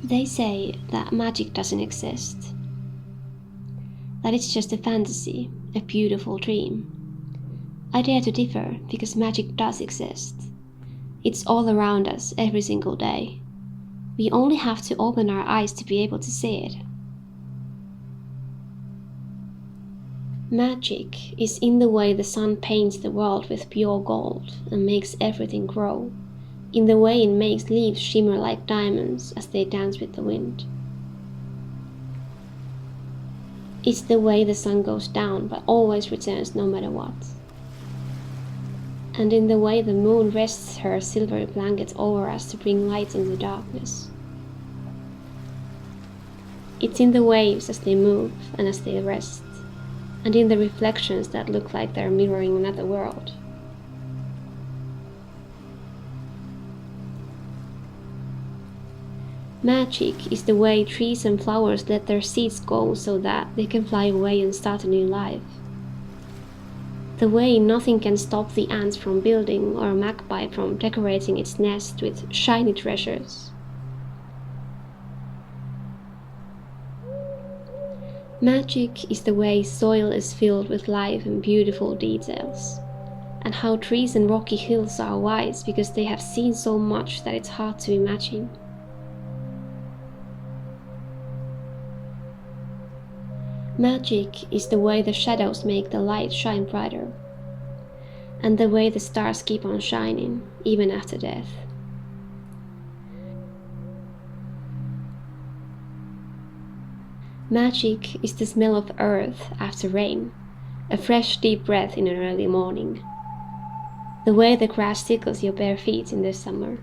They say that magic doesn't exist, that it's just a fantasy, a beautiful dream. I dare to differ because magic does exist. It's all around us every single day. We only have to open our eyes to be able to see it. Magic is in the way the sun paints the world with pure gold and makes everything grow, in the way it makes leaves shimmer like diamonds as they dance with the wind. It's the way the sun goes down but always returns no matter what. And in the way the moon rests her silvery blanket over us to bring light in the darkness. It's in the waves as they move and as they rest, and in the reflections that look like they're mirroring another world. Magic is the way trees and flowers let their seeds go so that they can fly away and start a new life. The way nothing can stop the ants from building or a magpie from decorating its nest with shiny treasures. Magic is the way soil is filled with life and beautiful details, and how trees and rocky hills are wise because they have seen so much that it's hard to imagine. Magic is the way the shadows make the light shine brighter, and the way the stars keep on shining, even after death. Magic is the smell of earth after rain, a fresh deep breath in an early morning, the way the grass tickles your bare feet in the summer.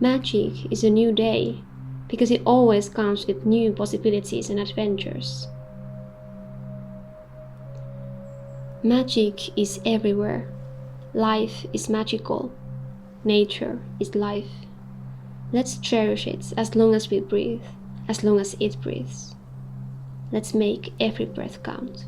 Magic is a new day, because it always comes with new possibilities and adventures. Magic is everywhere. Life is magical. Nature is life. Let's cherish it as long as we breathe, as long as it breathes. Let's make every breath count.